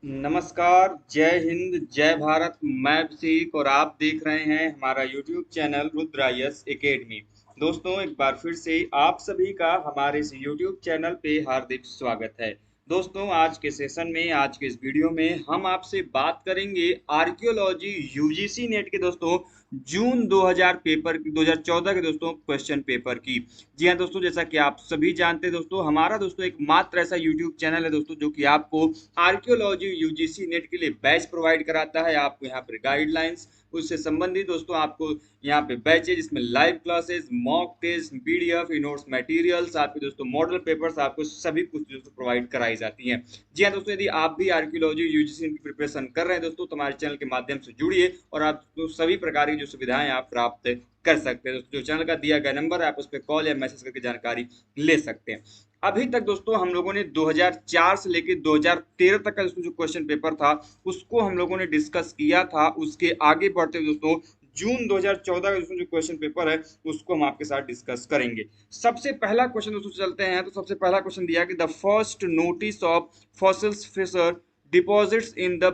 नमस्कार, जय हिंद, जय भारत। मैं अभिषेक और आप देख रहे हैं हमारा यूट्यूब चैनल रुद्रायस एकेडमी। दोस्तों, एक बार फिर से आप सभी का हमारे इस यूट्यूब चैनल पे हार्दिक स्वागत है। दोस्तों, आज के सेशन में, आज के इस वीडियो में हम आपसे बात करेंगे आर्कियोलॉजी यूजीसी नेट के दोस्तों जून 2000 पेपर 2014 के दोस्तों क्वेश्चन पेपर की। जी हाँ दोस्तों, जैसा कि आप सभी जानते हैं दोस्तों, हमारा दोस्तों एक मात्र ऐसा यूट्यूब चैनल है दोस्तों जो कि आपको आर्कियोलॉजी यूजीसी नेट के लिए बैच प्रोवाइड कराता है। आपको यहाँ पर गाइडलाइंस, उससे संबंधित दोस्तों आपको यहाँ पे बैच है जिसमें live classes, mock test, PDF, notes materials, आपके दोस्तों मॉडल पेपर्स, आपको सभी कुछ दोस्तों प्रोवाइड कराई जाती हैं। जी हाँ दोस्तों, यदि आप भी आर्कियोलॉजी यूजीसी की प्रिपरेशन कर रहे हैं दोस्तों तो हमारे चैनल के माध्यम से जुड़िए और आप तो सभी प्रकार की जो सुविधाएं आप प्राप्त कर सकते हैं। दोस्तों, जो चैनल का दिया गया नंबर है, आप उस पर कॉल या मैसेज करके जानकारी ले सकते हैं। अभी तक दोस्तों हम लोगों ने 2004 से लेकर 2013 तक का दोस्तों जो क्वेश्चन पेपर था उसको हम लोगों ने डिस्कस किया था। उसके आगे बढ़ते दोस्तों जून 2014 का दोस्तों जो क्वेश्चन पेपर है उसको हम आपके साथ डिस्कस करेंगे। सबसे पहला क्वेश्चन दोस्तों चलते हैं, तो सबसे पहला क्वेश्चन दिया कि the first notice of fossils fissure deposits in the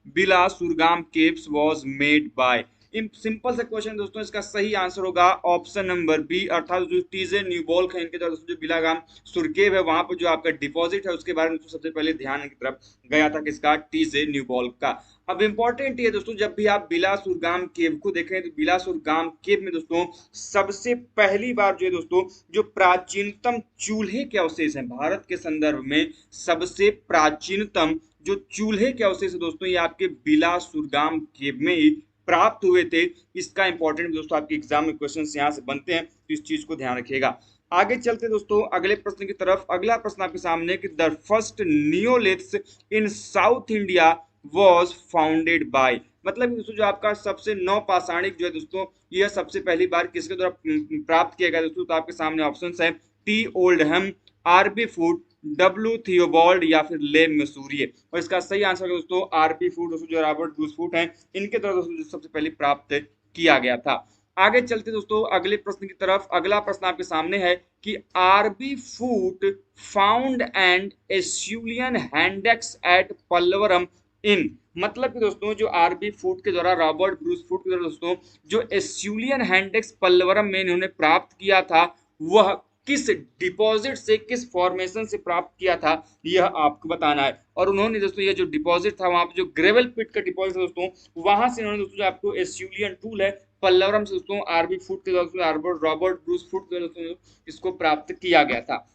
Billasurgam caves was made by. Simple सा क्वेश्चन दोस्तों, इसका सही आंसर होगा ऑप्शन नंबर बी, अर्थात जो टीजे न्यूबॉल्क है इनके द्वारा दोस्तों जो बिलागाम सुरकेव है वहां पर जो आपका डिपॉजिट है उसके बारे में दोस्तों सबसे पहले ध्यान की तरफ गया था किसका, टीजे न्यूबॉल्क का। अब इंपॉर्टेंट ये दोस्तों, जब भी आप बिलासुरगाम केव को देखें तो बिलासुरगाम केव में दोस्तों सबसे पहली बार जो है दोस्तों जो प्राचीनतम चूल्हे के अवशेष हैं भारत के संदर्भ में, सबसे प्राचीनतम जो चूल्हे के अवशेष है दोस्तों ये आपके बिलासुरगाम केव में ही प्राप्त हुए थे। इसका इंपॉर्टेंट दोस्तों आपके एग्जाम में क्वेश्चन यहाँ से बनते हैं, तो इस चीज को ध्यान रखिएगा। आगे चलते दोस्तों अगले प्रश्न की तरफ। अगला प्रश्न आपके सामने कि the first neoliths in South India was founded by. मतलब दोस्तों जो आपका सबसे नवपाषाणिक जो है दोस्तों यह सबसे पहली बार किसके द्वारा प्राप्त किया गया दोस्तों, तो आपके सामने ऑप्शन है T Oldham, R B Foote, W Theobald या फिर ले मसूरिये। और इसका सही आंसर है दोस्तों आरबी फूड, दोस्तों जो रॉबर्ट ब्रूस फूड हैं इनके द्वारा दोस्तों सबसे पहले प्राप्त किया गया था। आगे चलते दोस्तों अगले प्रश्न की तरफ। अगला प्रश्न आपके सामने है कि R B Foote found and Acheulian handaxes at Pallavaram in. मतलब कि दोस्तों जो आरबी फूड के द्वारा, रॉबर्ट ब्रूस फूड के द्वारा दोस्तों जो एस्यूलियन हैंडेक्स पल्लवरम में इन्होंने प्राप्त किया था वह किस डिपॉजिट से, किस फॉर्मेशन से प्राप्त किया था यह आपको बताना है। और उन्होंने दोस्तों ये जो डिपॉजिट था वहां पे जो ग्रेवल पिट का डिपॉजिट था दोस्तों वहां से इन्होंने दोस्तों जो आपको एस्यूलियन टूल है पल्लवरम से दोस्तों आरबी फूड के द्वारा रॉबर्ट ब्रूस फूड के दोस्तों इसको प्राप्त किया गया था।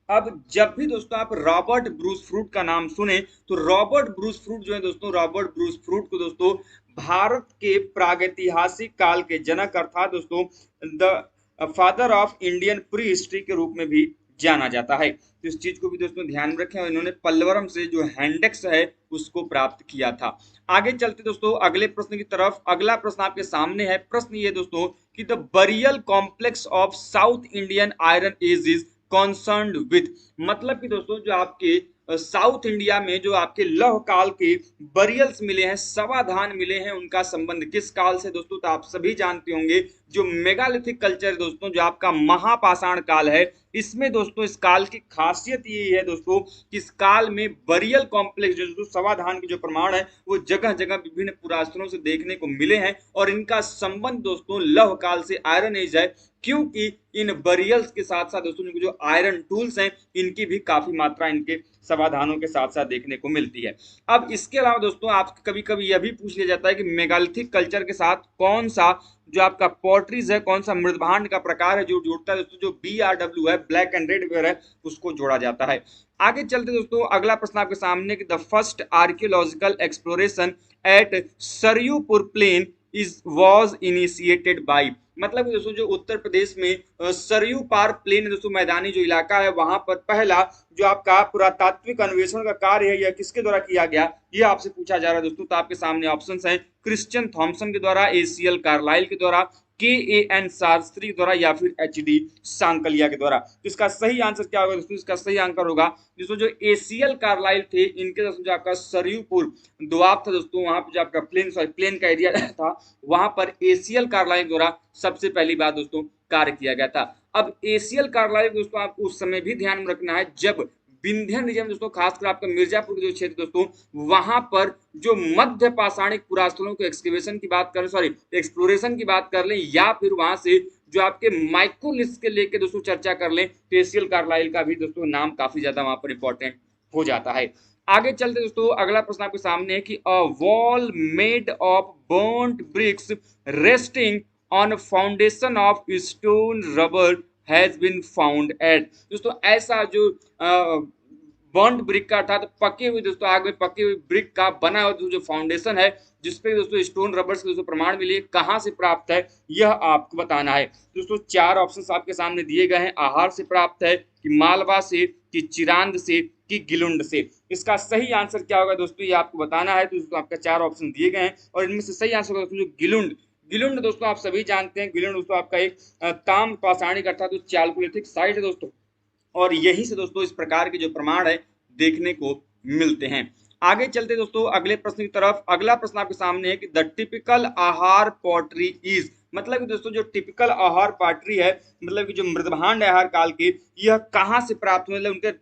अब जब भी दोस्तों आप रॉबर्ट ब्रूस फ्रूट का नाम सुने तो रॉबर्ट ब्रूस फ्रूट जो है दोस्तों, रॉबर्ट ब्रूस फ्रूट को दोस्तों भारत के प्रागैतिहासिक काल के जनक अर्थात दोस्तों the father of Indian pre history के रूप में भी जाना जाता है। तो इस चीज को भी दोस्तों ध्यान में रखें और इन्होंने पल्लवरम से जो हैंडेक्स है उसको प्राप्त किया था। आगे चलते दोस्तों अगले प्रश्न की तरफ। अगला प्रश्न आपके सामने है। प्रश्न ये दोस्तों कि the burial complex of South Indian Iron Age is concern with. मतलब कि दोस्तों जो आपके साउथ इंडिया में जो आपके लौह काल के बरियल्स मिले हैं, समाधान मिले हैं, उनका संबंध किस काल से दोस्तों, तो आप सभी जानते होंगे जो मेगालिथिक कल्चर है दोस्तों, जो आपका महापाषाण काल है, इसमें दोस्तों इस काल की खासियत ये है दोस्तों कि इस काल में बरियल कॉम्प्लेक्स जो समाधान के जो प्रमाण है वो जगह जगह विभिन्न पुरातनों से देखने को मिले हैं और इनका संबंध दोस्तों लौह काल से आयरन एज है, क्योंकि इन बरियल्स के साथ साथ दोस्तों जो आयरन टूल्स हैं इनकी भी काफी मात्रा इनके समाधानों के साथ साथ देखने को मिलती है। अब इसके अलावा दोस्तों आप कभी कभी यह भी पूछ लिया जाता है कि मेगालिथिक कल्चर के साथ कौन सा जो आपका पोर्ट्रीज है, कौन सा मृदभांड का प्रकार है जो जोड़ता है दोस्तों, जो BRW है, ब्लैक एंड रेड वेयर है, उसको जोड़ा जाता है। आगे चलते दोस्तों अगला प्रश्न आपके सामने कि the first archaeological exploration at Saryupur plain is was initiated by. मतलब दोस्तों जो उत्तर प्रदेश में सरयू पार प्लेन दोस्तों मैदानी जो इलाका है वहां पर पहला जो आपका पुरातात्विक अन्वेषण का कार्य है यह किसके द्वारा किया गया, यह आपसे पूछा जा रहा है दोस्तों। तो आपके सामने ऑप्शंस हैं क्रिश्चियन थॉमसन के द्वारा, ACL कार्लाइल के द्वारा, KAN शास्त्री के द्वारा या फिर HD सांकलिया के द्वारा। तो इसका सही आंसर क्या होगा दोस्तों, इसका सही आंसर होगा दोस्तों जो ACL कार्लाइल थे इनके दोस्तों जो आपका सरयूपुर दोआब था दोस्तों, वहां पर जो आपका प्लेन का एरिया था वहां पर ACL कार्लाइल द्वारा सबसे पहली बार दोस्तों कार्य किया गया था। अब ACL कार्लाइल दोस्तों आपको उस समय भी ध्यान में रखना है जब विंध्यन रीजन दोस्तों, खासकर आपका मिर्जापुर के जो क्षेत्र दोस्तों, वहां पर जो मध्य पाषाणिक पुरास्थलों के एक्सकेवेशन की बात करें, सॉरी एक्सप्लोरेशन की बात कर लें, या फिर वहां से जो आपके माइक्रोलिथ्स के लेके दोस्तों चर्चा कर लें, तो एसीएल कार्लाइल का भी दोस्तों नाम काफी ज्यादा वहां पर इंपॉर्टेंट हो जाता है। आगे चलते दोस्तों, अगला प्रश्न आपके सामने है कि a wall made of burnt bricks resting on foundation of stone rubber has been found at. दोस्तों ऐसा जो बर्न्ड ब्रिक का अर्थात पके हुए दोस्तों, आग में पके हुए ब्रिक का बना हुआ जो फाउंडेशन है, जिसपे दोस्तों स्टोन रबर्स के दोस्तों प्रमाण मिले, कहां से प्राप्त है यह आपको बताना है। दोस्तों चार ऑप्शंस आपके सामने दिए गए हैं, आहार से प्राप्त है, कि मालवा से, कि चिरांद से, कि गिलुंड से। इसका सही आंसर क्या होगा दोस्तों, ये आपको बताना है। तो दोस्तों आपका चार ऑप्शन दिए गए हैं और इनमें से सही आंसर होगा दोस्तों जो गिलुंड। गिलुंड दोस्तों आप सभी जानते हैं, गिलुंड दोस्तों आपका एक ताम पाषाणिक अर्थात तो चालकोलिथिक साइट है दोस्तों, और यहीं से दोस्तों इस प्रकार के जो प्रमाण है देखने को मिलते हैं। आगे चलते दोस्तों अगले प्रश्न की तरफ। अगला प्रश्न आपके सामने है कि द टिपिकल आहार पॉटरी इज, मतलब कि दोस्तों जो टिपिकल आहार पॉटरी है, मतलब कि जो मृदभांड आहार काल की, यह कहां से प्राप्त हुए, मतलब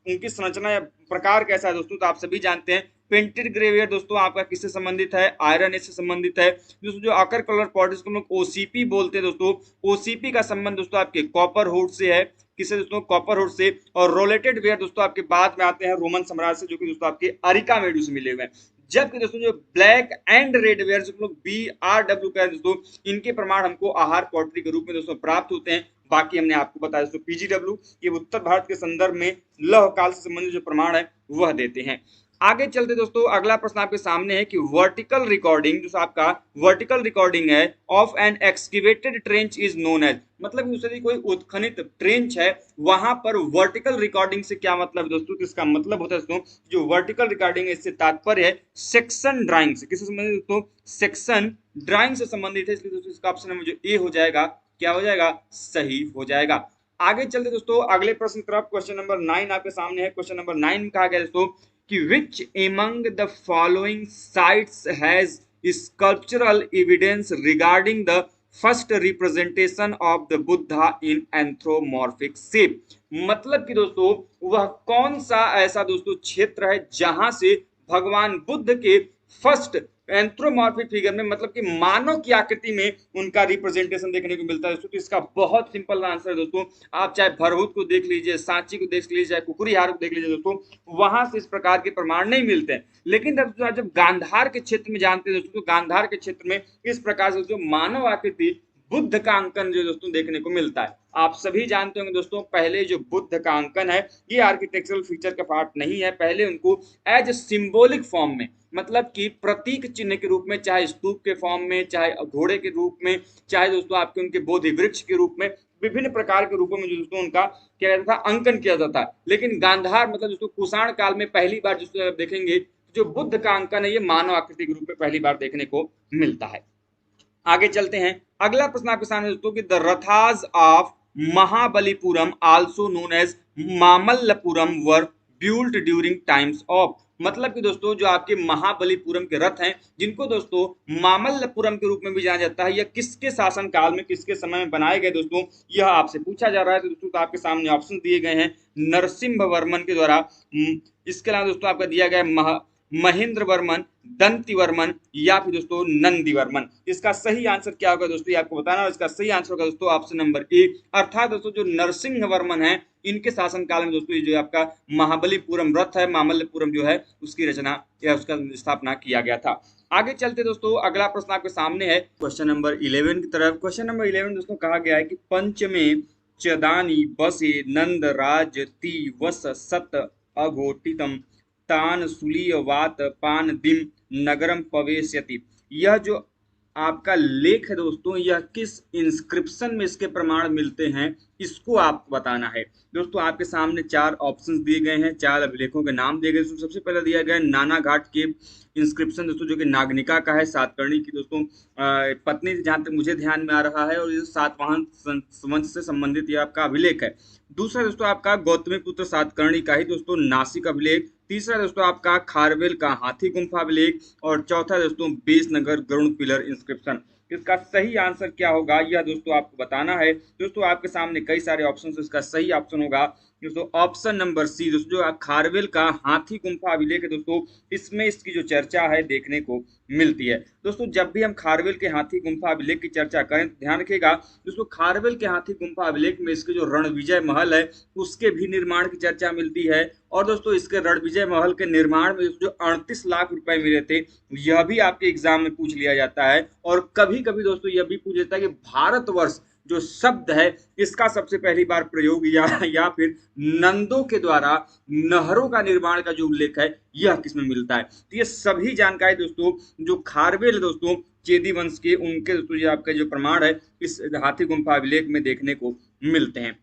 उनकी संरचना या प्रकार कैसा है दोस्तों। तो आप सभी जानते हैं पेंटेड ग्रेवियर दोस्तों आपका किससे संबंधित है, आयरन एज से संबंधित है। दोस्तों जो आकर कलर पॉटरीज को हम लोग ओसीपी बोलते हैं दोस्तों, ओसीपी का संबंध दोस्तों आपके कॉपर हुड से है। किससे दोस्तों, कॉपर हुड से। और रोलेटेड वेयर दोस्तों आपके बाद में आते हैं रोमन साम्राज्य से, जो कि दोस्तों आपके अरिका मेडू से मिले हुए हैं। जबकि दोस्तों जो ब्लैक एंड रेड वेयर जो लोग BRW का है दोस्तों, इनके प्रमाण हमको आहार पॉटरी के रूप में दोस्तों प्राप्त होते हैं। बाकी हमने आपको बताया दोस्तों PGW, ये उत्तर भारत के संदर्भ में लौह काल से संबंधित जो प्रमाण है वह देते हैं। आगे चलते दोस्तों अगला प्रश्न आपके सामने है कि वर्टिकल रिकॉर्डिंग, जो आपका वर्टिकल रिकॉर्डिंग है of an excavated trench is known as, मतलब दूसरी कोई उत्खनित ट्रेंच है, वहां पर वर्टिकल रिकॉर्डिंग से क्या मतलब है दोस्तों। इसका मतलब होता है दोस्तों जो वर्टिकल रिकॉर्डिंग है, इससे तात्पर्य है सेक्शन ड्राइंग से। किससे संबंधित दोस्तों, सेक्शन ड्राइंग से संबंधित है, इसलिए दोस्तों इसका ऑप्शन नंबर जो ए हो जाएगा क्या हो जाएगा, सही हो जाएगा। आगे चलते दोस्तों अगले प्रश्न की तरफ। क्वेश्चन नंबर 9 आपके सामने है। क्वेश्चन नंबर 9 में कहा गया दोस्तों कि which among the following sites has sculptural evidence regarding the first representation of the Buddha in anthropomorphic shape, मतलब कि दोस्तों वह कौन सा ऐसा दोस्तों क्षेत्र है जहां से भगवान बुद्ध के फर्स्ट एंथ्रोमॉर्फिक फिगर में, मतलब कि मानव की आकृति में उनका रिप्रेजेंटेशन देखने को मिलता है दोस्तों। तो इसका बहुत सिंपल आंसर है दोस्तों, आप चाहे भरहुत को देख लीजिए, सांची को देख लीजिए, चाहे कुकुरीहार को देख लीजिए दोस्तों, वहां से इस प्रकार के प्रमाण नहीं मिलते हैं। लेकिन जब गांधार के क्षेत्र में जानते हैं दोस्तों, तो गांधार के क्षेत्र में इस प्रकार से जो मानव आकृति बुद्ध का अंकन जो दोस्तों देखने को मिलता है। आप सभी जानते होंगे दोस्तों, पहले जो बुद्ध का अंकन है ये आर्किटेक्चरल फीचर का पार्ट नहीं है, पहले उनको एज सिंबॉलिक फॉर्म में, मतलब कि प्रतीक चिन्ह के रूप में, चाहे स्तूप के फॉर्म में, चाहे घोड़े के रूप में, चाहे दोस्तों आपके उनके बोधि वृक्ष के रूप में, विभिन्न प्रकार के रूपों में जो दोस्तों उनका क्या कहता था, अंकन किया जाता है। लेकिन गांधार मतलब दोस्तों कुषाण काल में पहली बार दोस्तों देखेंगे जो बुद्ध का अंकन है ये मानव आकृति के रूप में पहली बार देखने को मिलता है। आगे चलते हैं अगला प्रश्न आपके सामने दोस्तों कि the rathas of Mahabalipuram also known as Mamallapuram were built during times of, मतलब कि दोस्तों जो आपके महाबलीपुरम के रथ हैं जिनको दोस्तों मामल्लपुरम के रूप में भी जाना जाता है, यह किसके शासन काल में, किसके समय में बनाए गए दोस्तों, यह आपसे पूछा जा रहा है। तो दोस्तों तो आपके सामने ऑप्शन दिए गए हैं नरसिंह वर्मन के द्वारा, इसके अलावा दोस्तों आपका दिया गया महेंद्र वर्मन, दंती वर्मन, या फिर दोस्तों नंदी वर्मन। इसका सही आंसर क्या होगा दोस्तों, ये आपको बताना है। इसका सही आंसर होगा दोस्तों ऑप्शन नंबर ए, अर्थात दोस्तों जो नरसिंह वर्मन है इनके शासन काल में दोस्तों जो आपका महाबलीपुरम रथ है, मामल्लपुरम जो है उसकी रचना या उसका स्थापना किया गया था। आगे चलते दोस्तों अगला प्रश्न आपके सामने है क्वेश्चन नंबर 11 की तरफ। क्वेश्चन नंबर 11 दोस्तों कहा गया है कि पंचमे चदानी बसे नंद राज ती वस सत अघोटितम तान सुलीयवात पान दिम नगरम पवेशयति, यह जो आपका लेख है दोस्तों यह किस इंस्क्रिप्शन में इसके प्रमाण मिलते हैं, इसको आपको बताना है। दोस्तों आपके सामने चार ऑप्शंस दिए गए हैं, चार अभिलेखों के नाम दिए गए। सबसे पहले दिया गया नाना घाट के इंस्क्रिप्शन दोस्तों, जो कि नागनिका का है, सातकर्णी की दोस्तों पत्नी जहां तक मुझे ध्यान में आ रहा है, और ये सातवाहन वंश से संबंधित ये आपका अभिलेख है। दूसरा दोस्तों आपका गौतमी पुत्र सातकर्णी का ही दोस्तों नासिक अभिलेख। तीसरा दोस्तों आपका खारवेल का हाथी गुम्फा अभिलेख, और चौथा दोस्तों बेसनगर गरुड़ पिलर इंस्क्रिप्शन। इसका सही आंसर क्या होगा यह दोस्तों आपको बताना है। दोस्तों आपके सामने कई सारे ऑप्शन, इसका सही ऑप्शन होगा दोस्तों ऑप्शन नंबर सी दोस्तों जो खारवेल का हाथी गुम्फा अभिलेख है दोस्तों, इसमें इसकी जो चर्चा है देखने को मिलती है। दोस्तों जब भी हम खारवेल के हाथी गुम्फा अभिलेख की चर्चा करें तो ध्यान रखिएगा दोस्तों, खारवेल के हाथी गुम्फा अभिलेख में इसके जो रणविजय महल है उसके भी निर्माण की चर्चा मिलती है। और दोस्तों इसके रणविजय महल के निर्माण में जो 38 लाख रुपए मिले थे, यह भी आपके एग्जाम में पूछ लिया जाता है। और कभी कभी दोस्तों यह भी पूछ जाता है कि भारतवर्ष जो शब्द है इसका सबसे पहली बार प्रयोग या फिर नंदों के द्वारा नहरों का निर्माण का जो उल्लेख है यह किसमें मिलता है। तो ये सभी जानकारी दोस्तों जो खारवेल दोस्तों चेदी वंश के उनके दोस्तों ये आपका जो प्रमाण है इस हाथी गुम्फा अभिलेख में देखने को मिलते हैं।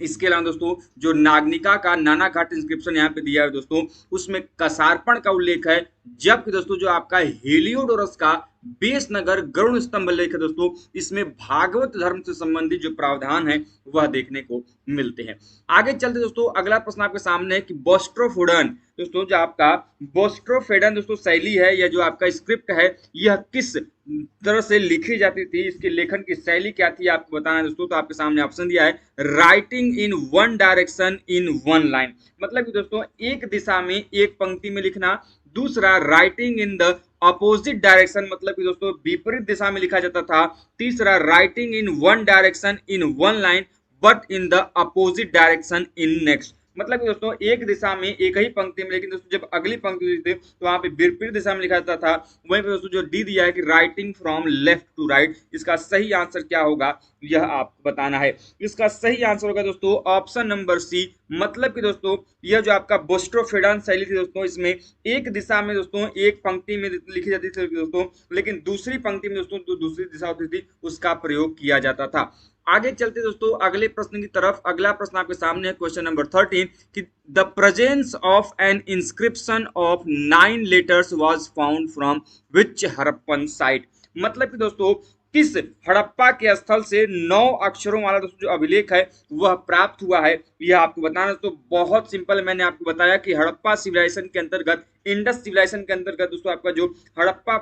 इसके अलावा दोस्तों जो नागनिका का नाना घाट इंस्क्रिप्शन यहाँ पे दिया है दोस्तों, उसमें कसारपण का उल्लेख है, जबकि दोस्तों जो आपका हेलियोडोरस का बेस नगर गरुड़ स्तंभ लेख है दोस्तों, इसमें भागवत धर्म से संबंधित जो प्रावधान है वह देखने को मिलते हैं। आगे चलते दोस्तों अगला प्रश्न आपके सामने है कि बोस्ट्रोफोडन दोस्तों जो आपका बोस्ट्रोफेडन दोस्तों शैली है या जो आपका स्क्रिप्ट है यह किस तरह से लिखी जाती थी, इसके लेखन की शैली क्या थी आपको बताना है दोस्तों। तो आपके सामने ऑप्शन दिया है writing in one direction in one line, मतलब कि दोस्तों एक दिशा में एक पंक्ति में लिखना। दूसरा writing in the opposite direction, मतलब कि दोस्तों विपरीत दिशा में लिखा जाता था। तीसरा writing in one direction in one line but in the opposite direction in next, मतलब कि दोस्तों एक दिशा में एक ही पंक्ति में, लेकिन दोस्तों जब अगली पंक्ति थी तो वहां पे विपरीत दिशा में लिखा जाता था। वहीं पे दोस्तों जो डी दिया है कि writing from left to right, इसका सही आंसर क्या होगा यह आपको बताना है। इसका सही आंसर होगा दोस्तों ऑप्शन नंबर सी, मतलब कि दोस्तों यह जो आपका बोस्ट्रोफेडन शैली थी दोस्तों, इसमें एक दिशा में दोस्तों एक पंक्ति में लिखी जाती थी दोस्तों, लेकिन दूसरी पंक्ति में दोस्तों जो दूसरी दिशा होती थी उसका प्रयोग किया जाता था। आगे चलते दोस्तों अगले प्रश्न की तरफ। अगला प्रश्न आपके सामने है क्वेश्चन नंबर 13 कि the presence of N inscription of 9 letters was found from which Harappan site, मतलब कि दोस्तों किस हड़प्पा के स्थल से 9 अक्षरों वाला दोस्तों जो अभिलेख है वह प्राप्त हुआ है, यह आपको बताना है। तो बहुत सिंपल, मैंने आपको बताया कि हड़प्पा सिविलाइजेशन के अंतर्गत, इंडस सिविलाइजेशन के अंतर्गत दोस्तों आपका जो हड़प्पा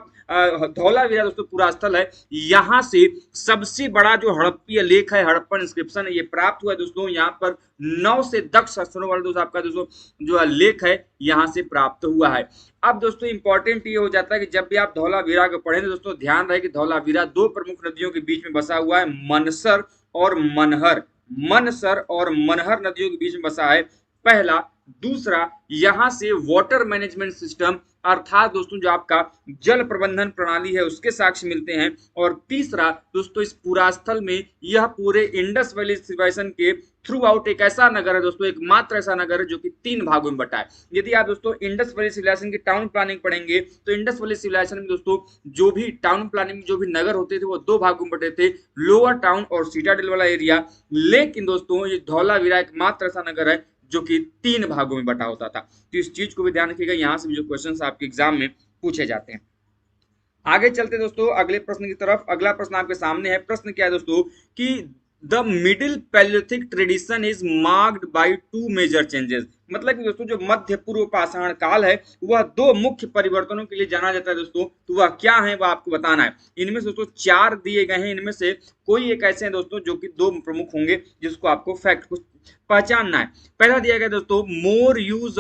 धौलावीरा दोस्तों पूरा स्थल है, यहाँ से सबसे बड़ा जो हड़प्पीय लेख है हड़प्पन इंस्क्रिप्शन ये प्राप्त हुआ है दोस्तों। यहाँ पर 9 से 10 अक्षरों वाला दोस्तों आपका दोस्तों जो लेख है यहाँ से प्राप्त हुआ है। अब दोस्तों इंपॉर्टेंट ये हो जाता है कि जब भी आप धौलावीरा को पढ़ें तो दोस्तों ध्यान रहे कि धौलावीरा 2 प्रमुख नदियों के बीच में बसा हुआ है, मनसर और मनहर। मनसर और मनहर नदियों के बीच में बसा है पहला। दूसरा यहां से वाटर मैनेजमेंट सिस्टम अर्थात दोस्तों जो आपका जल प्रबंधन प्रणाली है उसके साक्ष्य मिलते हैं। और तीसरा दोस्तों इस पूरा स्थल में यह पूरे इंडस वैली सिविलाइजेशन के थ्रू आउट एक ऐसा नगर है दोस्तों, एकमात्र ऐसा नगर है जो कि 3 भागों में बटा है। यदि आप दोस्तों इंडस वैली सिविलाइजेशन की टाउन प्लानिंग पढ़ेंगे तो इंडस वैली सिविलाइजेशन में दोस्तों जो भी टाउन प्लानिंग में जो भी नगर होते थे वो 2 भागों में बटे थे, लोअर टाउन और सीटाडेल वाला एरिया। लेकिन दोस्तों ये धौलावीरा एकमात्र ऐसा नगर है जो कि 3 भागों में बटा होता था। तो इस चीज को भी ध्यान रखिएगा, यहां से भी जो क्वेश्चंस आपके एग्जाम में पूछे जाते हैं। आगे चलते दोस्तों अगले प्रश्न की तरफ। अगला प्रश्न आपके सामने है। प्रश्न क्या है दोस्तों कि the middle Palaeolithic tradition is marked by 2 major changes, मतलब कि दोस्तों जो मध्य पूर्व पाषाण काल है वह 2 मुख्य परिवर्तनों के लिए जाना जाता है दोस्तों। तो वह क्या है वह आपको बताना है। इनमें से दोस्तों 4 दिए गए हैं, इनमें से कोई एक ऐसे हैं दोस्तों जो कि 2 प्रमुख होंगे जिसको आपको फैक्ट को पहचानना है। पहला दिया गया दोस्तों more use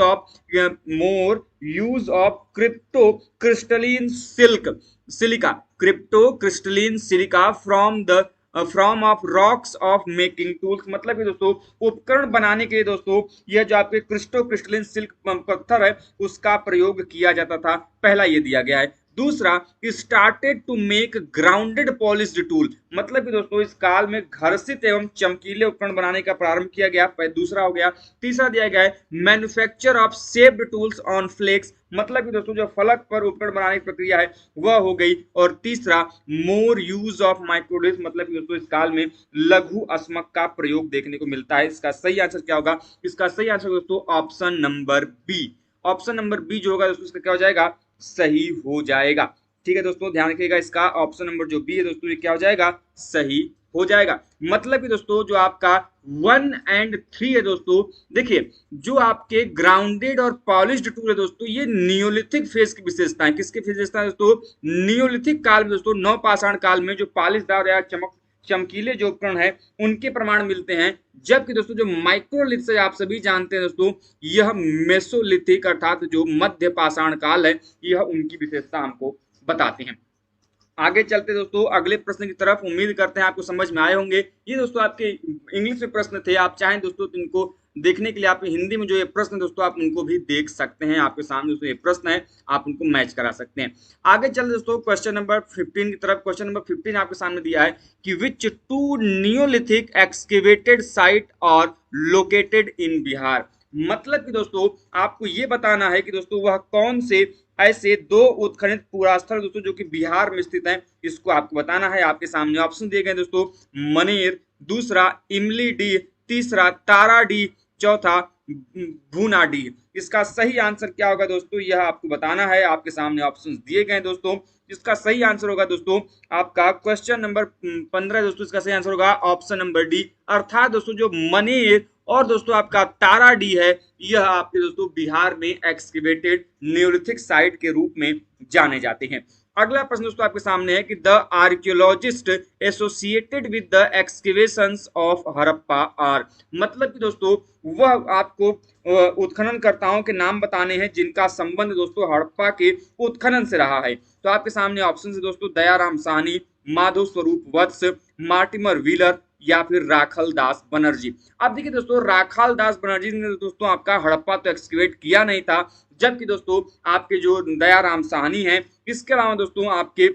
of crypto crystalline silica, crypto crystalline silica from of rocks of making tools, मतलब कि दोस्तों उपकरण बनाने के लिए दोस्तों यह जो आपके क्रिस्टो क्रिस्टलिन सिल्क पत्थर है उसका प्रयोग किया जाता था। पहला ये दिया गया है। दूसरा started to make grounded polished tool, मतलब कि दोस्तों इस काल में घर्षित एवं चमकीले उपकरण बनाने का प्रारंभ किया गया, दूसरा हो गया। तीसरा दिया गया है manufacture of shaped tools on flakes, मतलब कि दोस्तों जो फलक पर उपकरण बनाने की प्रक्रिया है वह हो गई। और तीसरा मोर यूज ऑफ माइक्रोडिस्क, मतलब कि दोस्तों इस काल में लघु अस्मक का प्रयोग देखने को मिलता है। इसका सही आंसर क्या होगा? इसका सही आंसर दोस्तों option number B. Option number B जो होगा दोस्तों इसका क्या हो जाएगा? सही हो जाएगा। ठीक है दोस्तों ध्यान रखिएगा, इसका ऑप्शन नंबर जो बी है दोस्तों ये क्या हो जाएगा? सही हो जाएगा। मतलब कि दोस्तों जो आपका 1 और 3 है दोस्तों, देखिए जो आपके ग्राउंडेड और पॉलिश्ड टूल है दोस्तों ये नियोलिथिक फेज की विशेषता है। किसकी विशेषता है दोस्तों? नियोलिथिक काल में दोस्तों नवपाषाण काल में जो पॉलिशदार या चमकीले जो उपकरण है उनके प्रमाण मिलते हैं। जबकि दोस्तों जो माइक्रोलिथ से आप सभी जानते हैं दोस्तों, यह मेसोलिथिक अर्थात जो मध्य पाषाण काल है, यह उनकी विशेषता हमको बताते हैं। आगे चलते दोस्तों अगले प्रश्न की तरफ, उम्मीद करते हैं आपको समझ में आए होंगे। ये दोस्तों आपके इंग्लिश में प्रश्न थे, आप चाहें दोस्तों तो इनको देखने के लिए आप हिंदी में जो ये प्रश्न दोस्तों आप उनको भी देख सकते हैं। आपके सामने दोस्तों ये प्रश्न है, आप उनको मैच करा सकते हैं। आगे चलते दोस्तों क्वेश्चन नंबर 15 की तरफ। क्वेश्चन नंबर 15 आपके सामने दिया है कि विच टू नियोलिथिक एक्सकेवेटेड साइट और लोकेटेड इन बिहार। मतलब कि दोस्तों आपको ये बताना है कि दोस्तों वह कौन से ऐसे दो उत्खनन पुरास्थल दोस्तों जो कि बिहार में स्थित हैं, इसको आपको बताना है। आपके सामने ऑप्शन दिए गए दोस्तों, मनेर, दूसरा इमली डी, तीसरा तारा डी, चौथा भूना डी। इसका सही आंसर क्या होगा दोस्तों, यह आपको बताना है। आपके सामने ऑप्शंस दिए गए दोस्तों। इसका सही आंसर होगा दोस्तों आपका क्वेश्चन नंबर 15 दोस्तों, इसका सही आंसर होगा ऑप्शन नंबर डी, अर्थात दोस्तों जो मनेर और दोस्तों आपका तारा डी है, यह आपके दोस्तों बिहार में एक्सकेवेटेड नियोलिथिक साइट के रूप में जाने जाते हैं। अगला प्रश्न दोस्तों आपके सामने है कि the archaeologist associated with the excavations of Harappa are. मतलब कि दोस्तों वह आपको उत्खननकर्ताओं के नाम बताने हैं जिनका संबंध दोस्तों हड़प्पा के उत्खनन से रहा है। तो आपके सामने ऑप्शन है दोस्तों, दयाराम साहनी, माधव स्वरूप वत्स, मार्टिमर व्हीलर या फिर राखल दास बनर्जी। अब देखिए दोस्तों, राखल दास बनर्जी ने दोस्तों आपका हड़प्पा तो एक्सकेवेट किया नहीं था, जबकि दोस्तों आपके जो दयाराम साहनी हैं, इसके अलावा दोस्तों आपके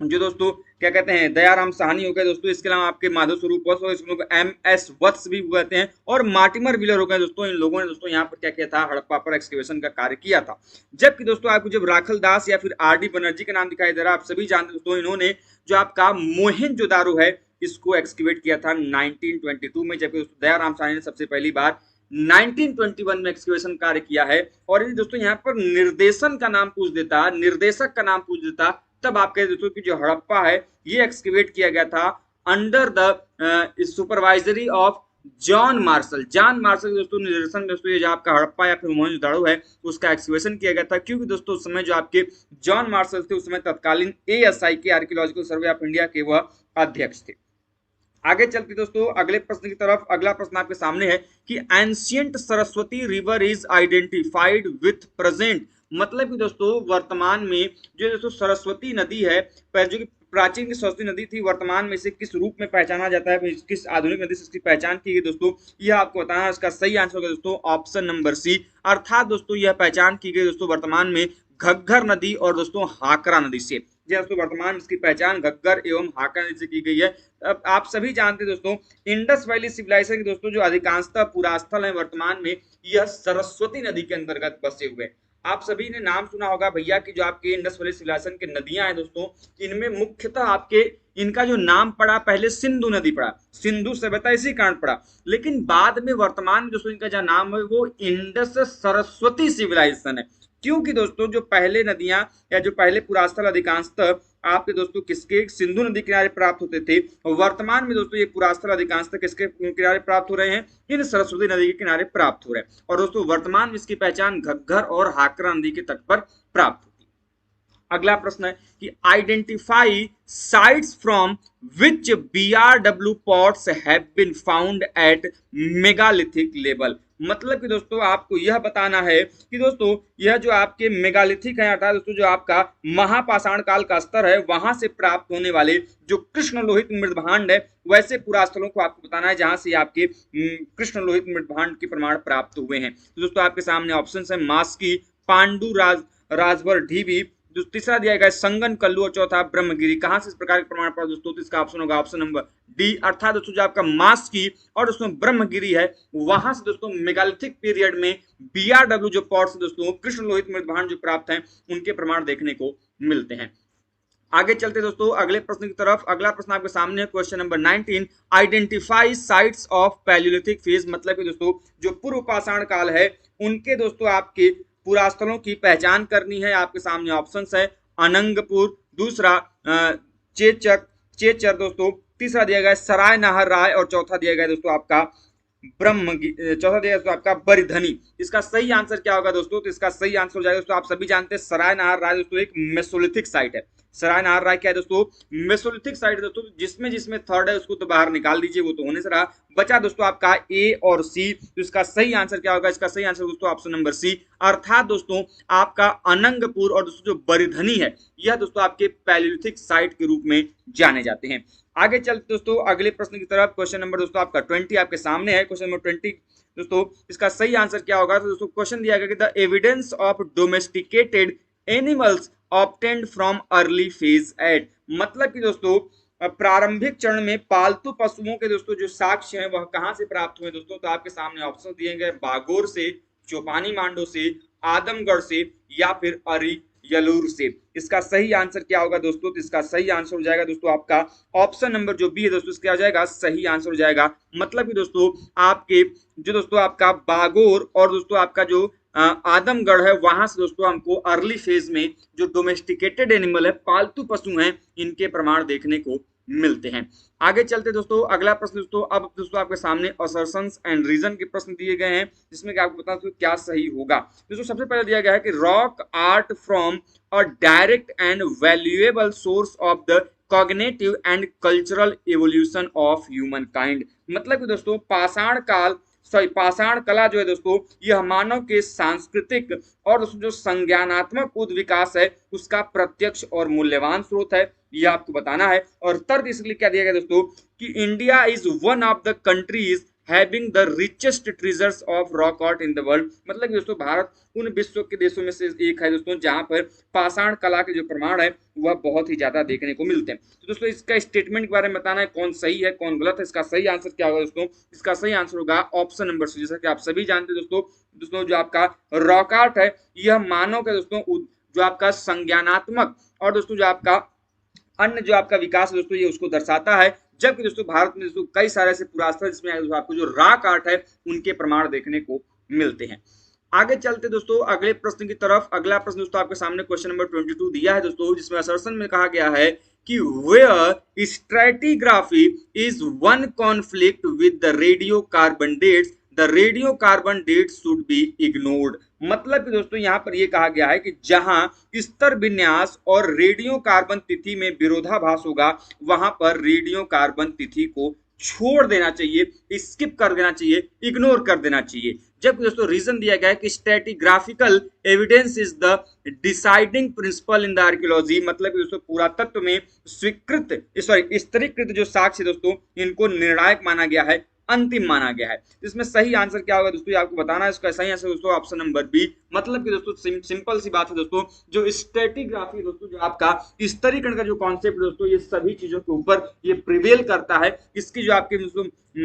जो दोस्तों क्या कहते हैं, दयाराम साहनी हो गए दोस्तों, इसके अलावा आपके माधव स्वरूप वत्स और इसको MS वत्स भी कहते हैं, और मार्टिमर व्हीलर हो गए दोस्तों। इन लोगों ने दोस्तों यहाँ पर क्या किया था, हड़प्पा पर एक्सकेवेशन का कार्य किया था। जबकि दोस्तों आपको जब राखल दास या फिर RD बनर्जी का नाम दिखाई दे रहा है, आप सभी जानते दोस्तों इन्होंने जो आपका मोहनजोदारो है इसको एक्सकेवेट किया था 1922 में, जबकि दोस्तों दयाराम साहनी ने सबसे पहली बार 1921 में एक्सकेवेशन कार्य किया है। और यदि दोस्तों यहाँ पर निर्देशन का नाम पूछ देता, निर्देशक का नाम पूछ देता, तब आप कह दोस्तों कि जो हड़प्पा है ये एक्सकेवेट किया गया था under the supervisory of John Marshall. John Marshall दोस्तों निर्देशन में दोस्तों ये जो आपका हड़प्पा या फिर मोहनजोदाड़ो है उसका एक्सकेवेशन किया गया था, क्योंकि दोस्तों उस समय जो आपके जॉन मार्शल थे उस समय तत्कालीन ASI के आर्कियोलॉजिकल सर्वे ऑफ इंडिया के वह अध्यक्ष थे। आगे चलते दोस्तों अगले प्रश्न की तरफ। अगला प्रश्न आपके सामने है कि ancient Saraswati river is identified with present. मतलब कि दोस्तों वर्तमान में जो दोस्तों सरस्वती नदी है, जो कि प्राचीन की सरस्वती नदी थी, वर्तमान में इसे किस रूप में पहचाना जाता है, किस आधुनिक नदी से इसकी पहचान की गई दोस्तों, यह आपको बताना है। इसका सही आंसर होगा दोस्तों ऑप्शन नंबर सी, अर्थात दोस्तों यह पहचान की गई दोस्तों वर्तमान में घग्गर नदी और दोस्तों हाकरा नदी से। दोस्तों वर्तमान इसकी पहचान घग्गर एवं हाकरा नदी से की गई है। अब आप सभी जानते हैं दोस्तों इंडस वैली सिविलाइजेशन के दोस्तों जो अधिकांशतः पुरास्थल है वर्तमान में, यह सरस्वती नदी के अंतर्गत बसे हुए। आप सभी ने नाम सुना होगा भैया कि जो आपके इंडस वैली सिविलाइजेशन के नदियां हैं दोस्तों, इनमें मुख्यतः आपके इनका जो नाम पड़ा पहले सिंधु नदी पड़ा, सिंधु सभ्यता इसी कारण पड़ा, लेकिन बाद में वर्तमान में दोस्तों इनका जो नाम है वो इंडस सरस्वती सिविलाइजेशन है। क्योंकि दोस्तों जो पहले नदियां या जो पहले पुरास्थल अधिकांशतः आपके दोस्तों किसके, सिंधु नदी किनारे प्राप्त होते थे, और वर्तमान में दोस्तों ये पुरास्थल अधिकांशतः किसके किनारे प्राप्त हो रहे हैं, इन सरस्वती नदी के किनारे प्राप्त हो रहे हैं। और दोस्तों वर्तमान में इसकी पहचान घग्गर और हाकरा नदी के तट पर प्राप्त होती है। अगला प्रश्न है कि identify sites from which BRW pots have been found at megalithic level. मतलब कि दोस्तों आपको यह बताना है कि दोस्तों यह जो आपके मेगालिथिक है, अर्थात दोस्तों जो आपका महापाषाण काल का स्तर है, वहां से प्राप्त होने वाले जो कृष्ण लोहित मृदभांड है, वैसे पुरास्थलों को आपको बताना है जहां से आपके कृष्ण लोहित मृदभांड के प्रमाण प्राप्त हुए हैं। तो दोस्तों आपके सामने ऑप्शन है मास्की, पांडु राजभर ढीवी, तीसरा दिया गया संगन कल्लू और चौथा ब्रह्मगिरी। कहां से इस प्रकार के प्रमाण प्राप्त दोस्तों, तो इसका ऑप्शन होगा ऑप्शन नंबर डी, अर्थात दोस्तों जो आपका मास्की और दोस्तों ब्रह्मगिरी है, वहां से दोस्तों मेगालिथिक पीरियड में BRW जो पॉट्स दोस्तों कृष्ण लोहित मृदभांड जो प्राप्त हैं उनके प्रमाण देखने को मिलते हैं। आगे चलते दोस्तों अगले प्रश्न की तरफ। अगला प्रश्न आपके सामने है question number 19, identify sites of Palaeolithic phase. मतलब कि दोस्तों जो पूर्व पाषाण काल है उनके दोस्तों आपके पुरास्थलों की पहचान करनी है। आपके सामने ऑप्शंस है अनंगपुर, दूसरा चेचर दोस्तों, तीसरा दिया गया सराय नाहर राय और चौथा दिया गया दोस्तों आपका चौथा दिया दोस्तों आपका बरिधनी। इसका सही आंसर क्या होगा दोस्तों, तो इसका सही आंसर हो जाएगा दोस्तों, आप सभी जानते हैं सराय नाहर राय दोस्तों एक मेसोलिथिक साइट है। सरायनार राय क्या है दोस्तों, मेसोलिथिक साइट दोस्तों, जिसमें जिसमें थर्ड है उसको तो बाहर निकाल दीजिए, वो तो होने से रहा। बचा दोस्तों आपका ए और सी, तो इसका सही आंसर क्या होगा, इसका सही आंसर दोस्तों ऑप्शन नंबर सी, अर्थात दोस्तों आपका अनंगपुर और दोस्तों जो बरधनी है यह दोस्तों आपके पैलियोलिथिक साइट के रूप में जाने जाते हैं। आगे चलते दोस्तों अगले प्रश्न की तरफ। क्वेश्चन नंबर दोस्तों आपका 20 आपके सामने है। क्वेश्चन नंबर 20 दोस्तों इसका सही आंसर क्या होगा, तो दोस्तों क्वेश्चन दिया गया कि the evidence of domesticated animals obtained from early phase at, मतलब कि दोस्तों प्रारंभिक चरण में पालतू पशुओं के दोस्तों जो साक्ष्य हैं वह कहां से प्राप्त हुए दोस्तों, तो आपके सामने ऑप्शन दिए गए, बागोर से, चौपानी मांडो से, आदमगढ़ से या फिर अरियलूर से। इसका सही आंसर क्या होगा दोस्तों, तो इसका सही आंसर हो जाएगा दोस्तों आपका ऑप्शन नंबर जो बी है दोस्तों, इसका हो जाएगा सही आंसर हो जाएगा। मतलब कि दोस्तों आपके जो दोस्तों आपका बागोर और दोस्तों आपका जो आदमगढ़ है वहां से दोस्तों हमको अर्ली फेज में जो डोमेस्टिकेटेड एनिमल है, पालतू पशु हैं, इनके प्रमाण देखने को मिलते हैं। आगे चलते दोस्तों अगला प्रश्न दोस्तों, अब दोस्तों आपके सामने असर्शंस एंड रीजन के प्रश्न दिए गए हैं, जिसमें कि आपको बता दो क्या सही होगा। दोस्तों सबसे पहले दिया गया है कि rock art from a direct and valuable source of the cognitive and cultural evolution of human kind, मतलब कि दोस्तों पाषाण कला जो है दोस्तों यह मानव के सांस्कृतिक और दोस्तों जो संज्ञानात्मक उद्विकास है उसका प्रत्यक्ष और मूल्यवान स्रोत है, यह आपको बताना है। और तर्क इसलिए क्या दिया गया दोस्तों कि India is one of the countries having the richest treasures of rock art in the world, मतलब कि दोस्तों भारत उन विश्व के देशों में से एक है दोस्तों जहां पर पाषाण कला के जो प्रमाण है वह बहुत ही ज्यादा देखने को मिलते हैं। तो दोस्तों इसका स्टेटमेंट के बारे में बताना है कौन सही है कौन गलत है। इसका सही आंसर क्या होगा दोस्तों, इसका सही आंसर होगा ऑप्शन नंबर सी। जैसा कि आप सभी जानते हैं दोस्तों जो आपका रॉक आर्ट है यह मानव के दोस्तों जो आपका संज्ञानात्मक और दोस्तों जो आपका अन्य जो आपका विकास है दोस्तों ये उसको दर्शाता है, जबकि दोस्तों भारत में दोस्तों कई सारे ऐसे पुरातन जिसमें आपको जो रॉक आर्ट है उनके प्रमाण देखने को मिलते हैं। आगे चलते दोस्तों अगले प्रश्न की तरफ। अगला प्रश्न दोस्तों आपके सामने क्वेश्चन नंबर 22 दिया है दोस्तों, जिसमें असर्शन में कहा गया है कि where stratigraphy is one conflict with the radio carbon dates the radio carbon date should be ignored, मतलब कि दोस्तों यहां पर यह कहा गया है कि जहां स्तर विन्यास और रेडियो कार्बन तिथि में विरोधाभास होगा वहां पर रेडियो कार्बन तिथि को छोड़ देना चाहिए, स्किप कर देना चाहिए, इग्नोर कर देना चाहिए। जबकि दोस्तों रीजन दिया गया है कि stratigraphical evidence is the deciding principle in the archaeology, मतलब कि दोस्तों पुरातत्व में स्तरीकृत जो साक्ष्य दोस्तों इनको निर्णायक माना गया है, अंतिम माना गया है। इसमें सही आंसर क्या होगा दोस्तों आपको बताना है। इसका सही आंसर दोस्तों ऑप्शन नंबर बी, मतलब कि दोस्तों सिंपल सी बात है दोस्तों, जो स्टैटिग्राफी दोस्तों जो आपका स्तरीकरण का जो कॉन्सेप्ट दोस्तों ये सभी चीजों के ऊपर ये प्रिवेल करता है, इसकी जो आपकी दोस्तों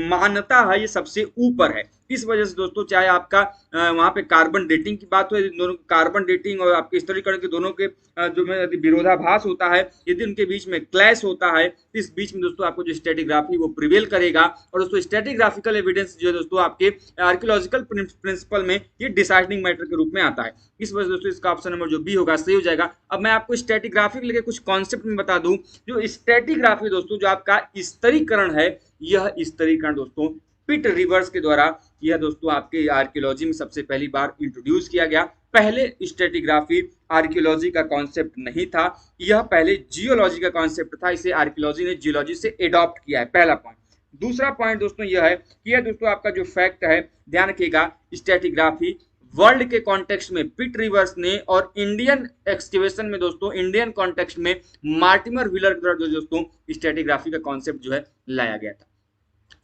मान्यता है ये सबसे ऊपर है। इस वजह से दोस्तों चाहे आपका वहां पे कार्बन डेटिंग की बात हो, दोनों कार्बन डेटिंग और आपके स्तरीकरण के दोनों के जो में यदि विरोधाभास होता है, यदि उनके बीच में क्लैश होता है, इस बीच में दोस्तों आपको जो स्टैटिग्राफी वो प्रिवेल करेगा। और दोस्तों स्टैटिग्राफिकल एविडेंस जो है दोस्तों आपके आर्कियोलॉजिकल प्रिंसिपल में ये डिसाइडिंग मैटर के रूप में आता है। इस वजह से दोस्तों इसका ऑप्शन नंबर जो बी होगा सही हो जाएगा। अब मैं आपको स्टैटिग्राफी के लिए कुछ कॉन्सेप्ट में बता दूं। जो स्टैटिग्राफी दोस्तों जो आपका स्तरीकरण है, यह स्तरीकरण दोस्तों पिट रिवर्स के द्वारा यह दोस्तों आपके आर्कियोलॉजी में सबसे पहली बार इंट्रोड्यूस किया गया। पहले स्टैटिग्राफी आर्कियोलॉजी का कॉन्सेप्ट नहीं था, यह पहले जियोलॉजी का कॉन्सेप्ट था, इसे आर्कियोलॉजी ने जियोलॉजी से एडॉप्ट किया है, पहला पॉइंट। दूसरा पॉइंट दोस्तों यह है कि यह दोस्तों आपका जो फैक्ट है, ध्यान रखिएगा, स्टैटिग्राफी वर्ल्ड के कॉन्टेक्स्ट में पिट रिवर्स ने और इंडियन एक्सकेवेशन में दोस्तों इंडियन कॉन्टेक्स्ट में मार्टिमर व्हीलर के द्वारा दोस्तों स्टैटिग्राफी का कॉन्सेप्ट जो है लाया गया था।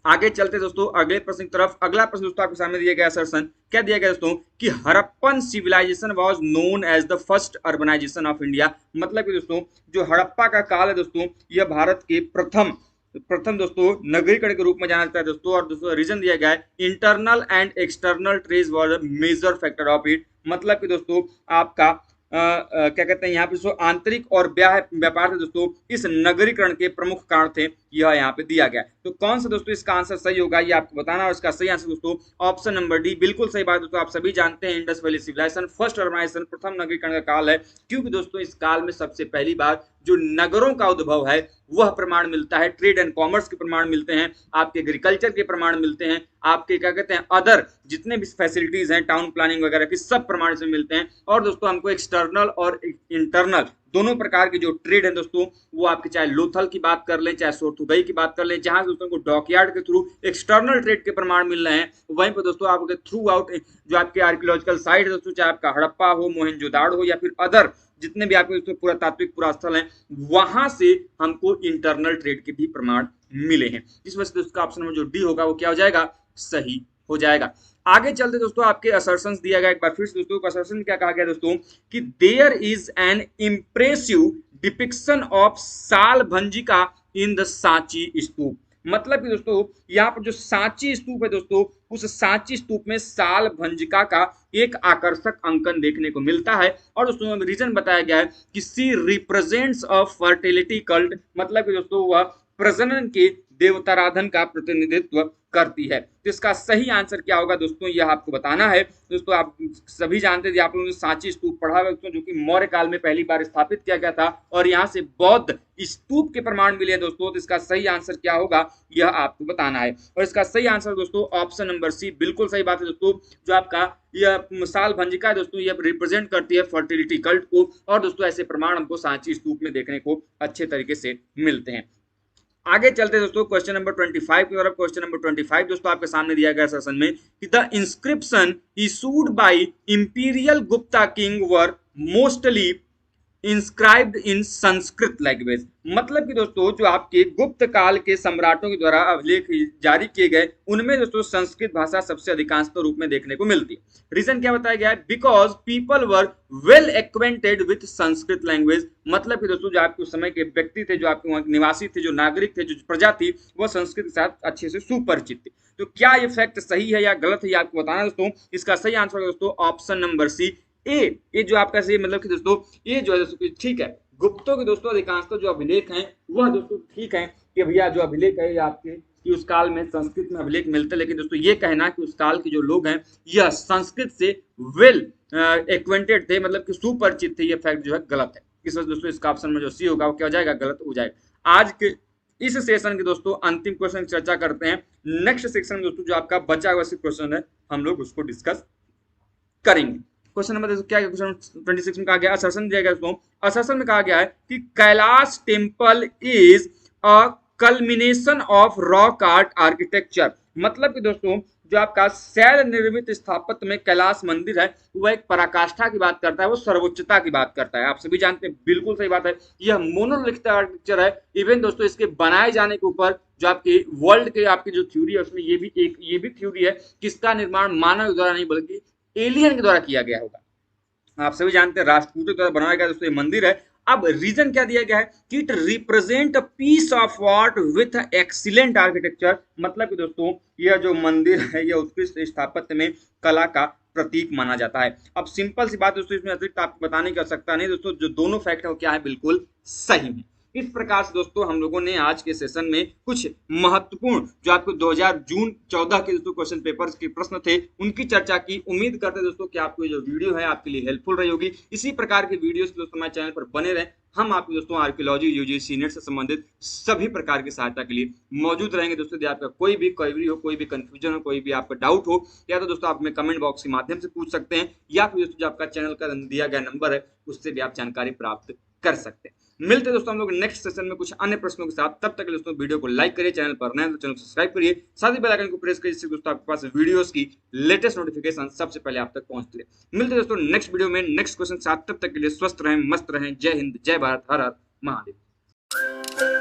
आगे चलते दोस्तों अगले प्रश्न की तरफ। अगला प्रश्न दोस्तों आपके सामने दिया गया असर्शन क्या दिया गया दोस्तों कि Harappan civilisation was known as the first urbanisation of India, मतलब कि दोस्तों जो हड़प्पा का काल है दोस्तों यह भारत के प्रथम दोस्तों नगरीकरण के रूप में जाना जाता है दोस्तों। और दोस्तों रीजन दिया गया है internal and external trade was a major factor of it, मतलब कि दोस्तों आपका क्या कहते हैं यहाँ पे आंतरिक और व्यापार थे दोस्तों इस नगरीकरण के प्रमुख कारण थे, यह यहाँ पे दिया गया। तो कौन सा दोस्तों इसका आंसर सही होगा ये आपको बताना, और इसका सही आंसर दोस्तों ऑप्शन नंबर डी बिल्कुल सही बात दोस्तों। आप सभी जानते हैं Indus valley civilisation first urbanisation प्रथम नगरीकरण का काल है, क्योंकि दोस्तों इस काल में सबसे पहली बार जो नगरों का उद्भव है वह प्रमाण मिलता है, ट्रेड एंड कॉमर्स के प्रमाण मिलते हैं, आपके एग्रीकल्चर के प्रमाण मिलते हैं, आपके क्या कहते हैं अदर जितने भी फैसिलिटीज हैं टाउन प्लानिंग वगैरह की सब प्रमाण से मिलते हैं। और दोस्तों हमको एक्सटर्नल और इंटरनल दोनों प्रकार के जो ट्रेड है दोस्तों, वो आपके चाहे लोथल की बात कर लें, चाहे सोर्थुगई की बात कर लें, जहां से दोस्तों को डॉकयार्ड के थ्रू एक्सटर्नल ट्रेड के प्रमाण मिल रहे हैं, वहीं पर दोस्तों आपके थ्रू आउट जो आपके आर्कियोलॉजिकल साइट है दोस्तों, चाहे आपका हड़प्पा हो, मोहनजोदाड़ो हो, या फिर अदर जितने भी आपके दोस्तों पुरातात्विक पुरास्थल हैं, वहां से हमको इंटरनल ट्रेड के भी प्रमाण मिले हैं। इस वजह से दोस्तों ऑप्शन नंबर जो डी होगा वो क्या हो जाएगा, सही हो जाएगा। आगे चलते दोस्तों, आपके असर्शंस दिया गया, एक बार फिर से दोस्तों असर्शन क्या कहा गया दोस्तों, कि there is an impressive depiction of Salabhanjika in the Sanchi stupa. मतलब कि दोस्तों यहाँ पर जो सांची स्तूप है दोस्तों, उस सांची स्तूप में सालभंजिका का एक आकर्षक अंकन देखने को मिलता है। और दोस्तों रीजन बताया गया है कि सी रिप्रेजेंट्स अ फर्टिलिटी कल्ट, मतलब कि दोस्तों वह प्रजनन के देवताराधन का प्रतिनिधित्व करती है। तो इसका सही आंसर क्या होगा दोस्तों, यह आपको बताना है। दोस्तों आप सभी जानते थे, आप लोगों ने सांची स्तूप पढ़ा है दोस्तों, जो कि मौर्य काल में पहली बार स्थापित किया गया था, और यहाँ से बौद्ध स्तूप के प्रमाण मिले दोस्तों। तो इसका सही आंसर क्या होगा, यह आपको बताना है। और इसका सही आंसर दोस्तों ऑप्शन नंबर सी, बिल्कुल सही बात है दोस्तों। जो आपका यह सालभंजिका है दोस्तों, यह रिप्रेजेंट करती है फर्टिलिटी कल्ट को, और दोस्तों ऐसे प्रमाण हमको सांची स्तूप में देखने को अच्छे तरीके से मिलते हैं। आगे चलते दोस्तों क्वेश्चन नंबर 25 की तरफ। क्वेश्चन नंबर 25 दोस्तों आपके सामने दिया गया सेशन में कि the inscription issued by imperial Gupta king were mostly inscribed in Sanskrit language. मतलब कि दोस्तों जो आपके गुप्त काल के सम्राटों के द्वारा अभिलेख जारी किए गए, उनमें दोस्तों संस्कृत भाषा सबसे अधिकांश रूप में देखने को मिलती है। रीजन क्या बताया गया है, because people were well acquainted with Sanskrit language. मतलब कि दोस्तों जो आपके उस समय के व्यक्ति थे, जो आपके वहां निवासी थे, जो नागरिक थे, जो प्रजा थी, वह संस्कृत के साथ अच्छे से सुपरिचित थे। तो क्या ये फैक्ट सही है या गलत है, ये आपको बताना दोस्तों। इसका सही आंसर दोस्तों ऑप्शन नंबर सी, ए जो आपका सही, मतलब कि दोस्तों ये जो है दोस्तों ठीक है। गुप्तों के दोस्तों अधिकांशतः जो अभिलेख हैं वह दोस्तों ठीक है कि भैया जो अभिलेख है आपके कि उस काल में संस्कृत में अभिलेख मिलते, लेकिन दोस्तों ये कहना कि उस काल के जो लोग हैं यह संस्कृत से वेल एक्वेंटेड थे, मतलब कि सुपरिचित थे, ये फैक्ट जो है गलत है। इस वजह दोस्तों इसका ऑप्शन में जो सी होगा वो क्या हो जाएगा, गलत हो जाएगा। आज के इस सेशन के दोस्तों अंतिम क्वेश्चन चर्चा करते हैं। नेक्स्ट सेक्शन में दोस्तों जो आपका बचा हुआ क्वेश्चन है हम लोग उसको डिस्कस करेंगे। क्वेश्चन नंबर क्या है, क्वेश्चन 26 में कहा गया, असर्शन दिया गया दोस्तों। असर्शन में कहा गया है कि Kailash temple is a culmination of rock art architecture. मतलब कि दोस्तों जो आपका शैल निर्मित स्थापत्य में कैलाश मंदिर है, वह एक पराकाष्ठा की बात करता है, वो सर्वोच्चता की बात करता है। आप सभी जानते हैं, बिल्कुल सही बात है, यह मोनोलिथिक आर्किटेक्चर है। इवन दोस्तों इसके बनाए जाने के ऊपर जो आपके वर्ल्ड के आपकी जो थ्योरी है उसमें ये भी थ्योरी है कि इसका निर्माण मानव द्वारा नहीं बल्कि एलियन के द्वारा किया गया होगा। आप सभी जानते हैं राष्ट्रकूटों के द्वारा बनाया गया दोस्तों ये मंदिर है। अब रीजन क्या दिया गया है कि it represent a piece of art with excellent architecture. मतलब कि दोस्तों यह जो मंदिर है यह उत्कृष्ट स्थापत्य में कला का प्रतीक माना जाता है। अब सिंपल सी बात दोस्तों, इसमें अतिरिक्त आपको बताने की आवश्यकता नहीं दोस्तों, जो दोनों फैक्ट है वो क्या है, बिल्कुल सही है। इस प्रकार से दोस्तों हम लोगों ने आज के सेशन में कुछ महत्वपूर्ण जो आपको 2000 जून 14 के दोस्तों क्वेश्चन पेपर्स के प्रश्न थे उनकी चर्चा की। उम्मीद करते हैं दोस्तों कि आपको जो वीडियो है आपके लिए हेल्पफुल रही होगी। इसी प्रकार की वीडियोस दोस्तों हमारे चैनल पर बने रहें। हम आपके दोस्तों आर्कियोलॉजी यूजीसी नेट से संबंधित सभी प्रकार की सहायता के लिए मौजूद रहेंगे दोस्तों। यदि आपका कोई भी क्वेरी हो, कोई भी कंफ्यूजन हो, कोई भी आपका डाउट हो, या तो दोस्तों आप हमें कमेंट बॉक्स के माध्यम से पूछ सकते हैं, या फिर दोस्तों जो आपका चैनल का दिया गया नंबर है उससे भी आप जानकारी प्राप्त कर सकते हैं। मिलते हैं दोस्तों हम लोग नेक्स्ट सेशन में कुछ अन्य प्रश्नों के साथ। तब तक दोस्तों वीडियो को लाइक करिए, चैनल पर नए तो चैनल को सब्सक्राइब करिए, साथ ही बेल आइकन को प्रेस करिए जिससे दोस्तों आपके पास वीडियोस की लेटेस्ट नोटिफिकेशन सबसे पहले आप तक पहुंचती है। मिलते हैं दोस्तों नेक्स्ट वीडियो में नेक्स्ट क्वेश्चन के साथ। तब तक के लिए स्वस्थ रहें, मस्त रहें। जय हिंद, जय भारत, हर हर महादेव।